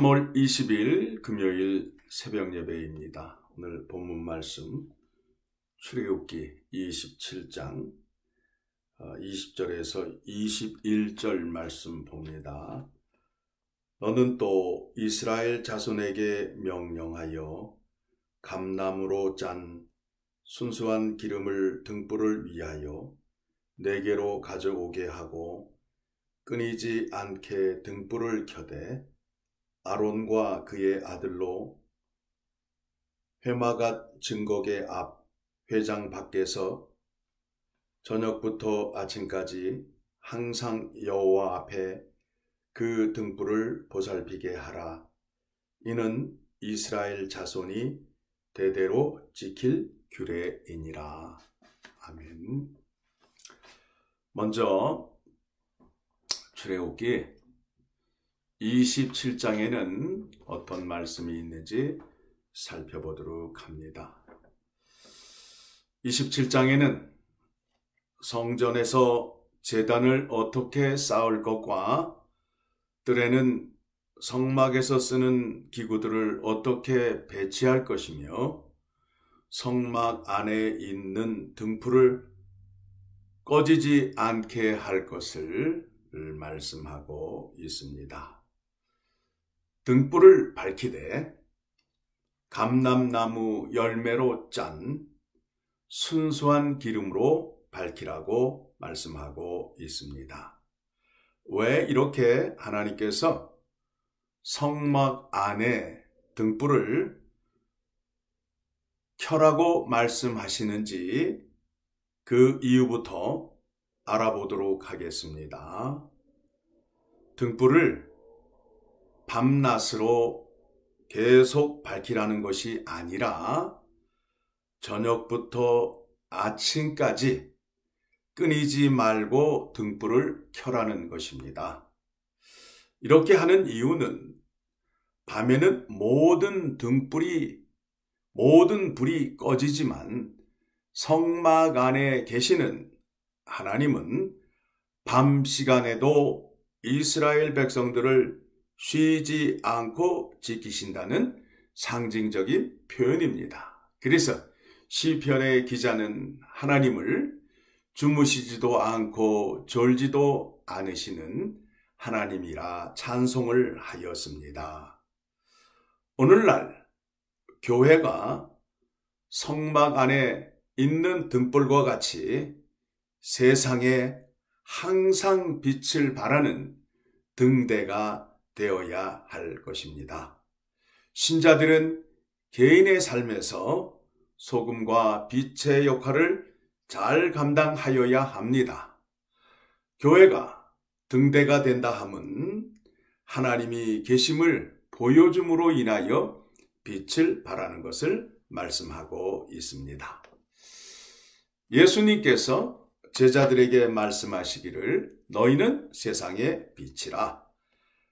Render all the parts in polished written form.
3월 20일 금요일 새벽 예배입니다. 오늘 본문 말씀 출애굽기 27장 20절에서 21절 말씀 봅니다. 너는 또 이스라엘 자손에게 명령하여 감나무로 짠 순수한 기름을 등불을 위하여 내게로 가져오게 하고 끊이지 않게 등불을 켜되 아론과 그의 아들로 회막앗 증거계 앞 회장 밖에서 저녁부터 아침까지 항상 여호와 앞에 그 등불을 보살피게 하라. 이는 이스라엘 자손이 대대로 지킬 규례이니라. 아멘. 먼저 출애굽기 27장에는 어떤 말씀이 있는지 살펴보도록 합니다. 27장에는 성전에서 제단을 어떻게 쌓을 것과 뜰에는 성막에서 쓰는 기구들을 어떻게 배치할 것이며 성막 안에 있는 등불을 꺼지지 않게 할 것을 말씀하고 있습니다. 등불을 밝히되 감람나무 열매로 짠 순수한 기름으로 밝히라고 말씀하고 있습니다. 왜 이렇게 하나님께서 성막 안에 등불을 켜라고 말씀하시는지 그 이유부터 알아보도록 하겠습니다. 등불을 밤낮으로 계속 밝히라는 것이 아니라 저녁부터 아침까지 끊이지 말고 등불을 켜라는 것입니다. 이렇게 하는 이유는 밤에는 모든 불이 꺼지지만 성막 안에 계시는 하나님은 밤 시간에도 이스라엘 백성들을 쉬지 않고 지키신다는 상징적인 표현입니다. 그래서 시편의 기자는 하나님을 주무시지도 않고 졸지도 않으시는 하나님이라 찬송을 하였습니다. 오늘날 교회가 성막 안에 있는 등불과 같이 세상에 항상 빛을 발하는 등대가 되어야 할 것입니다. 신자들은 개인의 삶에서 소금과 빛의 역할을 잘 감당하여야 합니다. 교회가 등대가 된다 함은 하나님이 계심을 보여줌으로 인하여 빛을 발하는 것을 말씀하고 있습니다. 예수님께서 제자들에게 말씀하시기를 너희는 세상의 빛이라.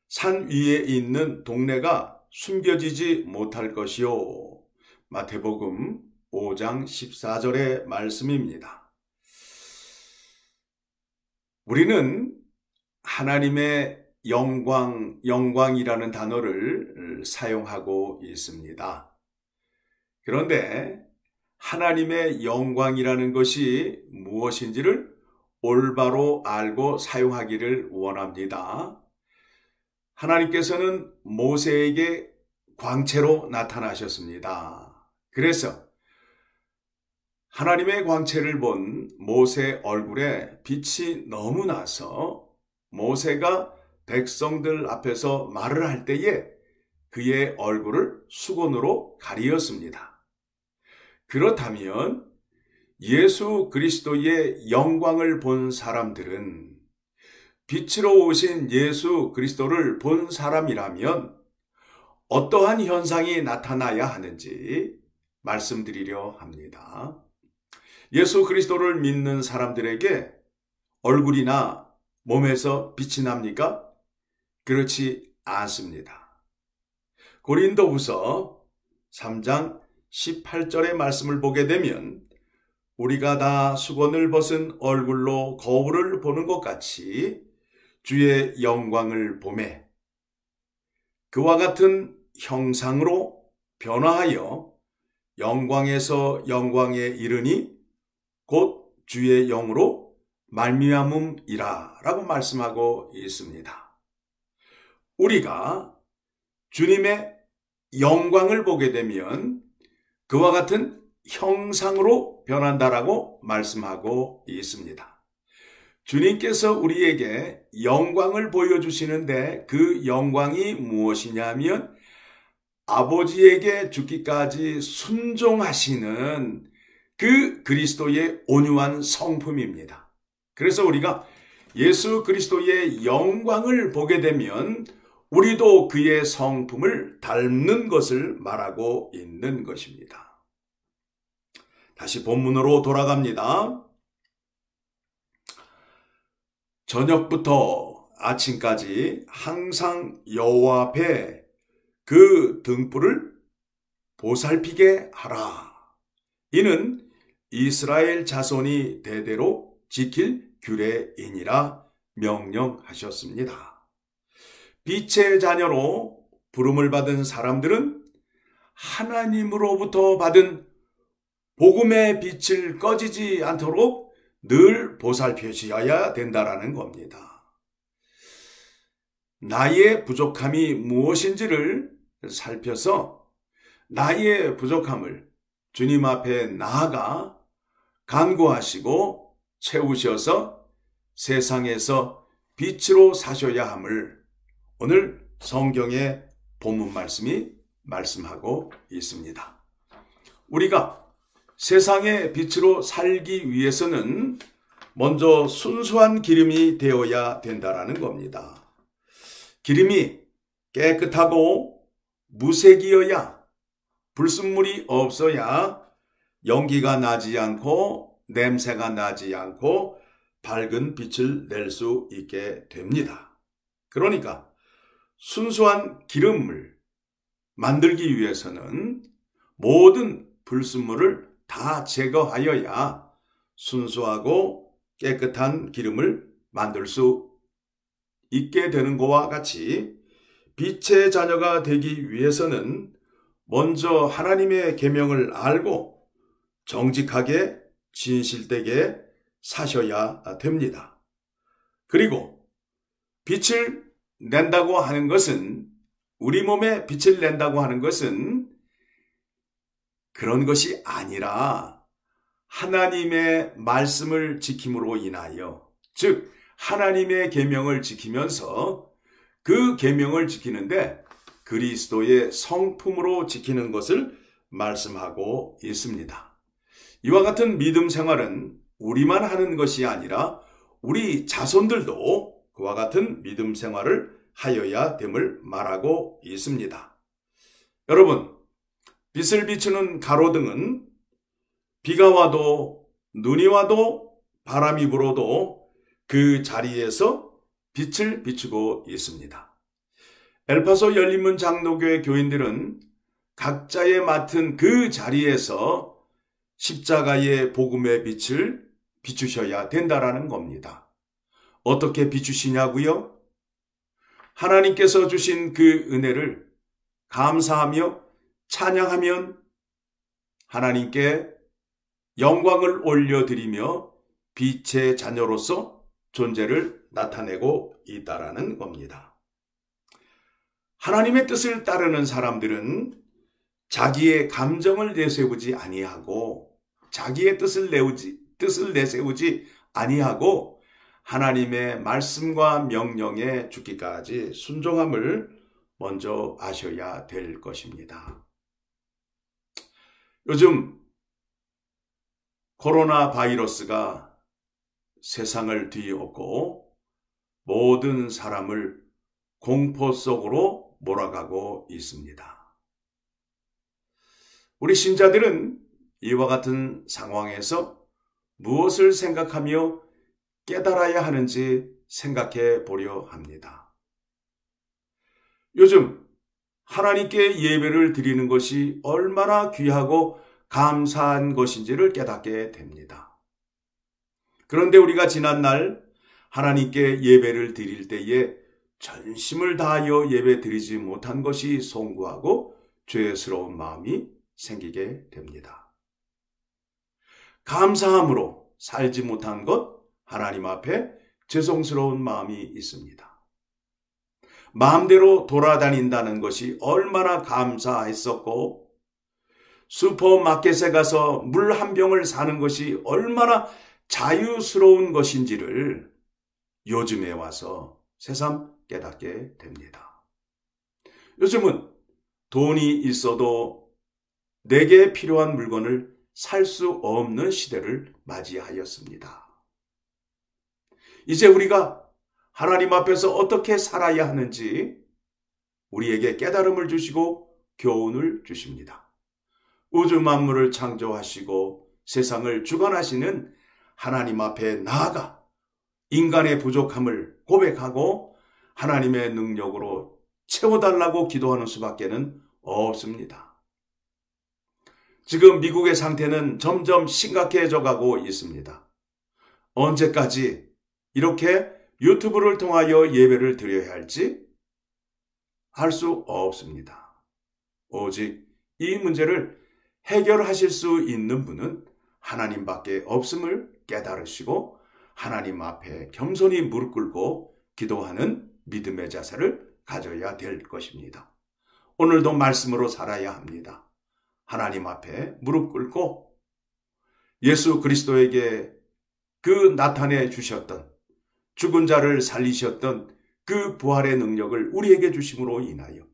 산 위에 있는 동네가 숨겨지지 못할 것이요. 마태복음 5장 14절의 말씀입니다. 우리는 하나님의 영광이라는 단어를 사용하고 있습니다. 그런데 하나님의 영광이라는 것이 무엇인지를 올바로 알고 사용하기를 원합니다. 하나님께서는 모세에게 광채로 나타나셨습니다. 그래서 하나님의 광채를 본 모세 얼굴에 빛이 너무 나서 모세가 백성들 앞에서 말을 할 때에 그의 얼굴을 수건으로 가리었습니다. 그렇다면 예수 그리스도의 영광을 본 사람들은 빛으로 오신 예수 그리스도를 본 사람이라면 어떠한 현상이 나타나야 하는지 말씀드리려 합니다. 예수 그리스도를 믿는 사람들에게 얼굴이나 몸에서 빛이 납니까? 그렇지 않습니다. 고린도후서 3장 18절의 말씀을 보게 되면 우리가 다 수건을 벗은 얼굴로 거울을 보는 것 같이 주의 영광을 보매 그와 같은 형상으로 변화하여 영광에서 영광에 이르니 곧 주의 영으로 말미암음이라 라고 말씀하고 있습니다. 우리가 주님의 영광을 보게 되면 그와 같은 형상으로 변한다라고 말씀하고 있습니다. 주님께서 우리에게 영광을 보여주시는데 그 영광이 무엇이냐면 아버지에게 죽기까지 순종하시는 그 그리스도의 온유한 성품입니다. 그래서 우리가 예수 그리스도의 영광을 보게 되면 우리도 그의 성품을 닮는 것을 말하고 있는 것입니다. 다시 본문으로 돌아갑니다. 저녁부터 아침까지 항상 여호와 앞에 그 등불을 보살피게 하라. 이는 이스라엘 자손이 대대로 지킬 규례이니라 명령하셨습니다. 빛의 자녀로 부름을 받은 사람들은 하나님으로부터 받은 복음의 빛을 꺼지지 않도록 늘 보살펴셔야 된다라는 겁니다. 나의 부족함이 무엇인지를 살펴서 나의 부족함을 주님 앞에 나아가 간구하시고 채우셔서 세상에서 빛으로 사셔야 함을 오늘 성경의 본문 말씀이 말씀하고 있습니다. 우리가 세상의 빛으로 살기 위해서는 먼저 순수한 기름이 되어야 된다라는 겁니다. 기름이 깨끗하고 무색이어야 불순물이 없어야 연기가 나지 않고 냄새가 나지 않고 밝은 빛을 낼 수 있게 됩니다. 그러니까 순수한 기름을 만들기 위해서는 모든 불순물을 다 제거하여야 순수하고 깨끗한 기름을 만들 수 있게 되는 것과 같이 빛의 자녀가 되기 위해서는 먼저 하나님의 계명을 알고 정직하게 진실되게 사셔야 됩니다. 그리고 빛을 낸다고 하는 것은 우리 몸에 빛을 낸다고 하는 것은 그런 것이 아니라 하나님의 말씀을 지킴으로 인하여 즉 하나님의 계명을 지키면서 그 계명을 지키는데 그리스도의 성품으로 지키는 것을 말씀하고 있습니다. 이와 같은 믿음 생활은 우리만 하는 것이 아니라 우리 자손들도 그와 같은 믿음 생활을 하여야 됨을 말하고 있습니다. 여러분, 빛을 비추는 가로등은 비가 와도 눈이 와도 바람이 불어도 그 자리에서 빛을 비추고 있습니다. 엘파소 열린문 장로교회 교인들은 각자의 맡은 그 자리에서 십자가의 복음의 빛을 비추셔야 된다라는 겁니다. 어떻게 비추시냐고요? 하나님께서 주신 그 은혜를 감사하며 찬양하면 하나님께 영광을 올려드리며 빛의 자녀로서 존재를 나타내고 있다라는 겁니다. 하나님의 뜻을 따르는 사람들은 자기의 감정을 내세우지 아니하고 자기의 뜻을 내세우지 아니하고 하나님의 말씀과 명령에 죽기까지 순종함을 먼저 아셔야 될 것입니다. 요즘 코로나 바이러스가 세상을 뒤엎고 모든 사람을 공포 속으로 몰아가고 있습니다. 우리 신자들은 이와 같은 상황에서 무엇을 생각하며 깨달아야 하는지 생각해 보려 합니다. 요즘 하나님께 예배를 드리는 것이 얼마나 귀하고 감사한 것인지를 깨닫게 됩니다. 그런데 우리가 지난날 하나님께 예배를 드릴 때에 전심을 다하여 예배 드리지 못한 것이 송구하고 죄스러운 마음이 생기게 됩니다. 감사함으로 살지 못한 것, 하나님 앞에 죄송스러운 마음이 있습니다. 마음대로 돌아다닌다는 것이 얼마나 감사했었고, 슈퍼마켓에 가서 물 한 병을 사는 것이 얼마나 자유스러운 것인지를 요즘에 와서 새삼 깨닫게 됩니다. 요즘은 돈이 있어도 내게 필요한 물건을 살 수 없는 시대를 맞이하였습니다. 이제 우리가 하나님 앞에서 어떻게 살아야 하는지 우리에게 깨달음을 주시고 교훈을 주십니다. 우주 만물을 창조하시고 세상을 주관하시는 하나님 앞에 나아가 인간의 부족함을 고백하고 하나님의 능력으로 채워달라고 기도하는 수밖에는 없습니다. 지금 미국의 상태는 점점 심각해져 가고 있습니다. 언제까지 이렇게 유튜브를 통하여 예배를 드려야 할지 알 수 없습니다. 오직 이 문제를 해결하실 수 있는 분은 하나님밖에 없음을 깨달으시고 하나님 앞에 겸손히 무릎 꿇고 기도하는 믿음의 자세를 가져야 될 것입니다. 오늘도 말씀으로 살아야 합니다. 하나님 앞에 무릎 꿇고 예수 그리스도에게 그 나타내 주셨던 죽은 자를 살리셨던 그 부활의 능력을 우리에게 주심으로 인하여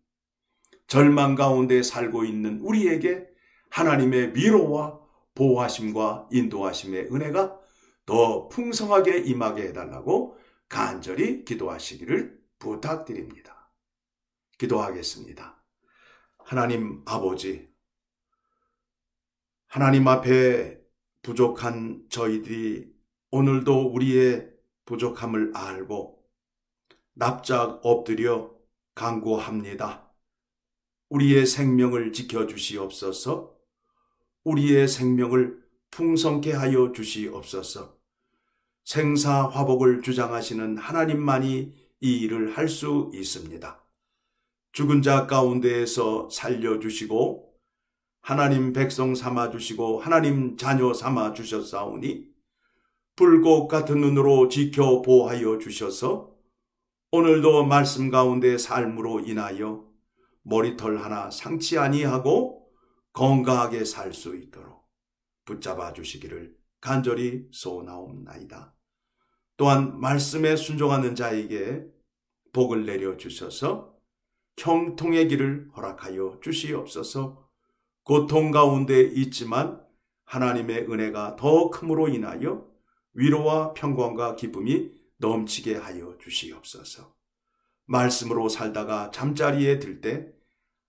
절망 가운데 살고 있는 우리에게 하나님의 위로와 보호하심과 인도하심의 은혜가 더 풍성하게 임하게 해달라고 간절히 기도하시기를 부탁드립니다. 기도하겠습니다. 하나님 아버지, 하나님 앞에 부족한 저희들이 오늘도 우리의 부족함을 알고 납작 엎드려 간구합니다. 우리의 생명을 지켜주시옵소서. 우리의 생명을 풍성케 하여 주시옵소서. 생사화복을 주장하시는 하나님만이 이 일을 할 수 있습니다. 죽은 자 가운데에서 살려주시고 하나님 백성 삼아주시고 하나님 자녀 삼아주셨사오니 불꽃 같은 눈으로 지켜 보호하여 주셔서 오늘도 말씀 가운데 삶으로 인하여 머리털 하나 상치 아니하고 건강하게 살 수 있도록 붙잡아 주시기를 간절히 소원하옵나이다. 또한 말씀에 순종하는 자에게 복을 내려 주셔서 형통의 길을 허락하여 주시옵소서. 고통 가운데 있지만 하나님의 은혜가 더 큼으로 인하여 위로와 평강과 기쁨이 넘치게 하여 주시옵소서. 말씀으로 살다가 잠자리에 들 때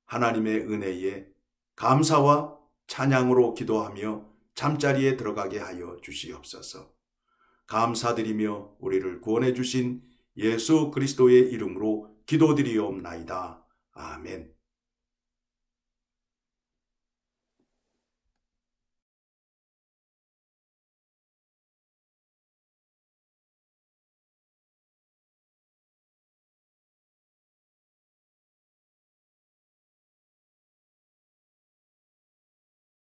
하나님의 은혜에 감사와 찬양으로 기도하며 잠자리에 들어가게 하여 주시옵소서. 감사드리며 우리를 구원해 주신 예수 그리스도의 이름으로 기도드리옵나이다. 아멘.